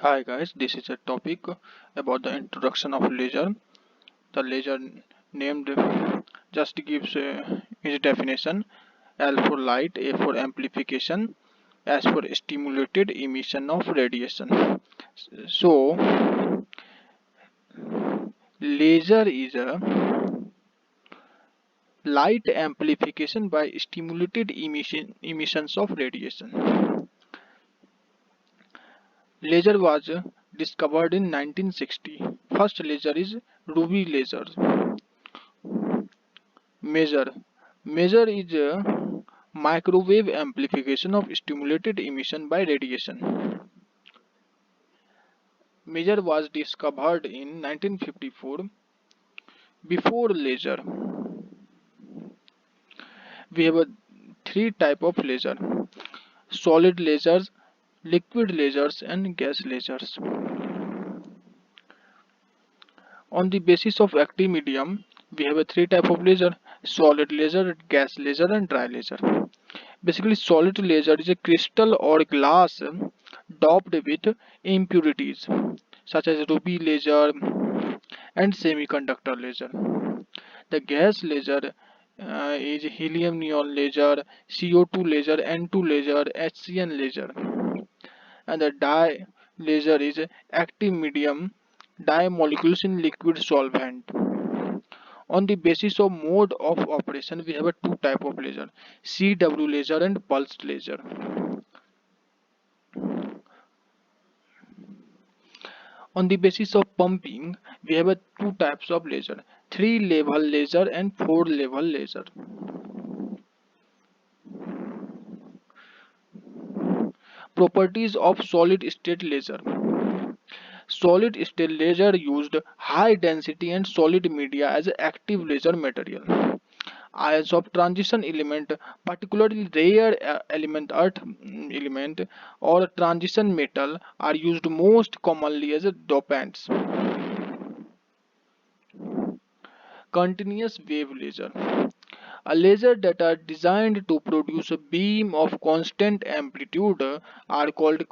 Hi guys, this is a topic about the introduction of laser. The laser named just gives its definition: L for light, A for amplification, S for stimulated emission of radiation. So, laser is a light amplification by stimulated emissions of radiation. Laser was discovered in 1960. First laser is ruby laser. Measure. Measure is a microwave amplification of stimulated emission by radiation. Measure was discovered in 1954. Before laser, we have three type of laser: solid lasers, liquid lasers, and gas lasers. On the basis of active medium, we have a three type of laser: solid laser, gas laser, and dry laser. Basically, solid laser is a crystal or glass doped with impurities such as ruby laser and semiconductor laser. The gas laser is helium neon laser, CO2 laser, N2 laser, HCN laser. And the dye laser is active medium dye molecules in liquid solvent. On the basis of mode of operation, we have a two type of laser: CW laser and pulsed laser. On the basis of pumping, we have a two types of laser: three level laser and four level laser. Properties of solid state laser. Solid state laser used high density and solid media as active laser material. Ions of transition element, particularly rare element earth element or transition metal, are used most commonly as dopants. Continuous wave laser. A laser that are designed to produce a beam of constant amplitude are called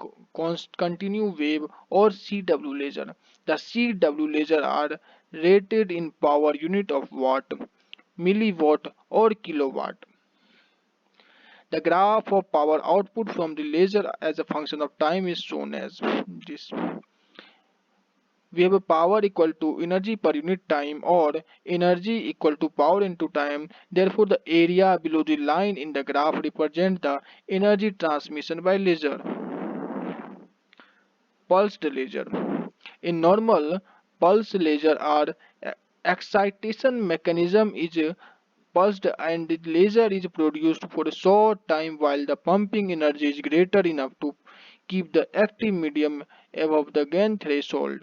continuous wave or CW laser. The CW laser are rated in power unit of watt, milliwatt or kilowatt. The graph of power output from the laser as a function of time is shown as this. We have a power equal to energy per unit time or energy equal to power into time. Therefore, the area below the line in the graph represents the energy transmission by laser. Pulsed laser. In normal pulse laser, our excitation mechanism is pulsed and the laser is produced for a short time while the pumping energy is greater enough to keep the active medium above the gain threshold.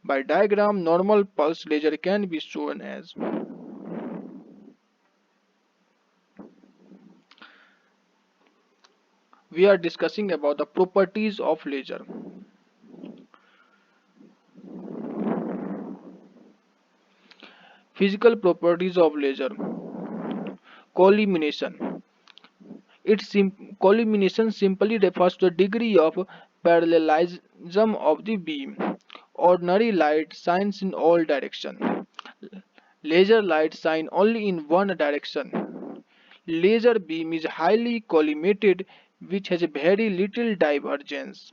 By diagram, normal pulse laser can be shown as. We are discussing about the properties of laser. Physical properties of laser. Collimination. Collimination simply refers to the degree of parallelism of the beam. Ordinary light shines in all directions. Laser light shine only in one direction. Laser beam is highly collimated, which has very little divergence.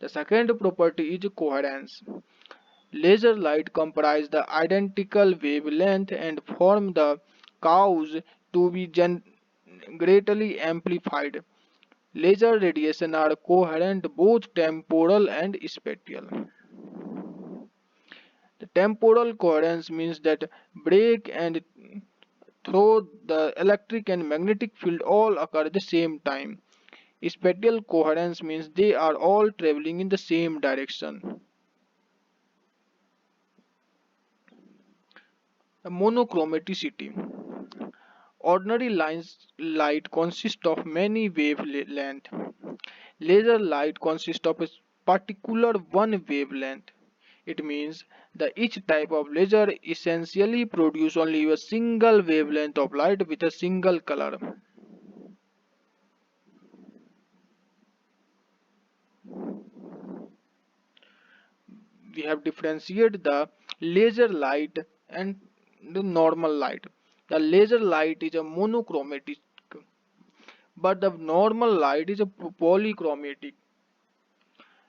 The second property is coherence. Laser light comprise the identical wavelength and form the cause to be greatly amplified. Laser radiation are coherent both temporal and spatial. The temporal coherence means that break and through the electric and magnetic field all occur at the same time. Spatial coherence means they are all traveling in the same direction. Monochromaticity. Ordinary light consists of many wavelengths. Laser light consists of a particular one wavelength. It means that each type of laser essentially produces only a single wavelength of light with a single color. we have differentiated the laser light and the normal light. The laser light is a monochromatic, but the normal light is a polychromatic.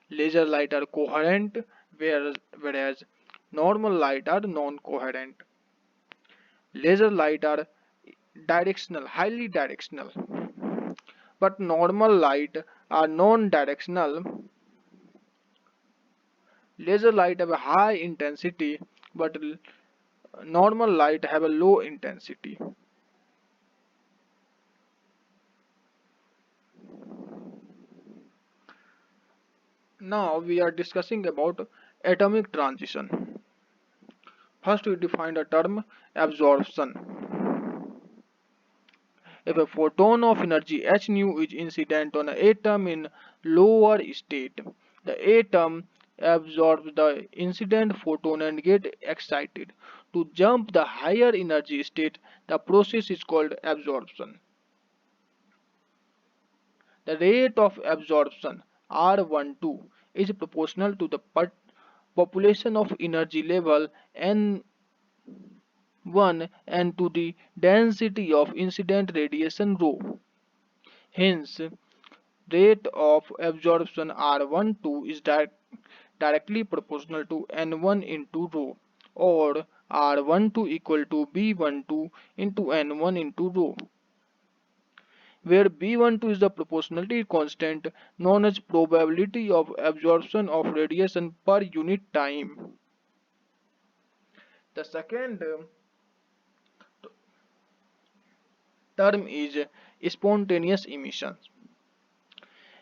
Laser light are coherent, whereas normal light are non-coherent. Laser light are directional, highly directional, but normal light are non-directional. Laser light have a high intensity, but normal light have a low intensity. Now we are discussing about atomic transition. First we define the term absorption. If a photon of energy h nu is incident on an atom in lower state, the atom absorbs the incident photon and get excited. To jump the higher energy state, the process is called absorption. The rate of absorption R12 is proportional to the population of energy level N1 and to the density of incident radiation rho. Hence, rate of absorption R12 is directly proportional to N1 into rho, or R12 equal to B12 into N1 into rho, where B12 is the proportionality constant known as probability of absorption of radiation per unit time. The second term is spontaneous emission.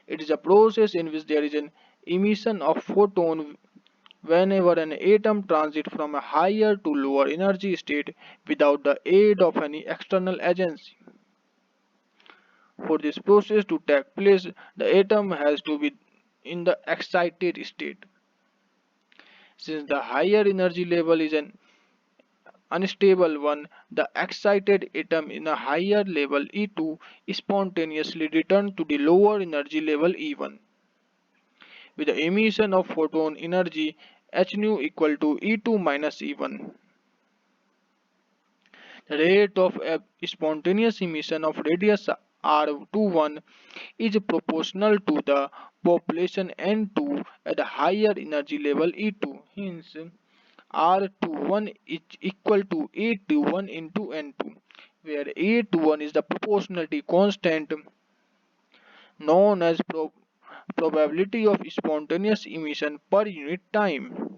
It is a process in which there is an emission of photon whenever an atom transits from a higher to lower energy state without the aid of any external agency. For this process to take place, the atom has to be in the excited state. Since the higher energy level is an unstable one, the excited atom in a higher level E2 spontaneously returns to the lower energy level E1 with the emission of photon energy h nu equal to E2 minus E1. The rate of spontaneous emission of radius R21 is proportional to the population N2 at a higher energy level E2. Hence, R21 is equal to A21 into N2, where A21 is the proportionality constant known as probability of spontaneous emission per unit time.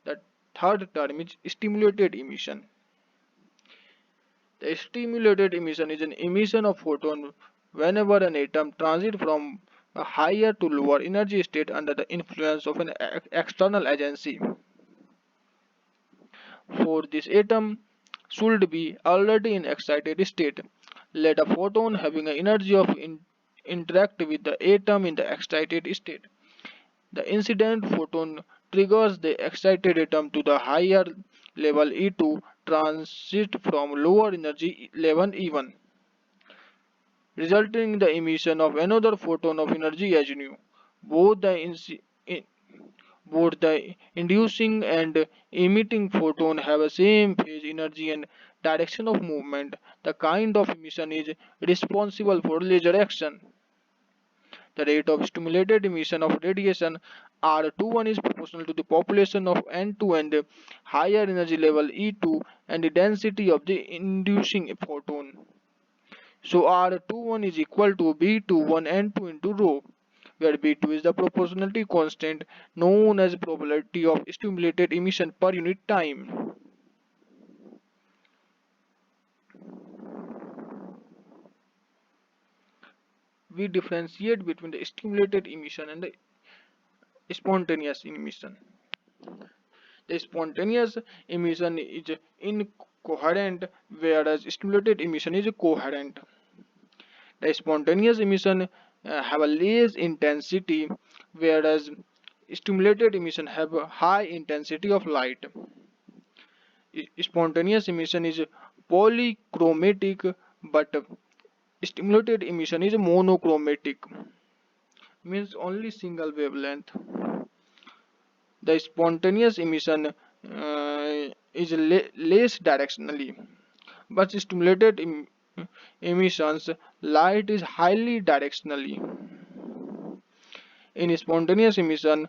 The third term is stimulated emission. The stimulated emission is an emission of photon whenever an atom transits from a higher to lower energy state under the influence of an external agency. For this atom should be already in excited state. Let a photon having an energy of interact with the atom in the excited state. The incident photon triggers the excited atom to the higher level E2 transit from lower energy level E1, resulting in the emission of another photon of energy as nu. Both the both the inducing and emitting photon have a same phase energy and direction of movement. The kind of emission is responsible for laser action. The rate of stimulated emission of radiation R21 is proportional to the population of N2 and higher energy level E2 and the density of the inducing photon. So R21 is equal to B21 N2 into rho, where B2 is the proportionality constant known as probability of stimulated emission per unit time. We differentiate between the stimulated emission and the spontaneous emission. The spontaneous emission is incoherent, whereas stimulated emission is coherent. The spontaneous emission have a less intensity, whereas stimulated emission have a high intensity of light. Spontaneous emission is polychromatic, but stimulated emission is monochromatic, means only single wavelength. The spontaneous emission is less directionally, but stimulated emissions light is highly directionally. In spontaneous emission,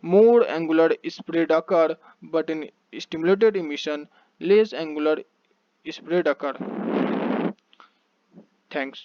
more angular spread occur, but in stimulated emission, less angular spread occur. Thanks.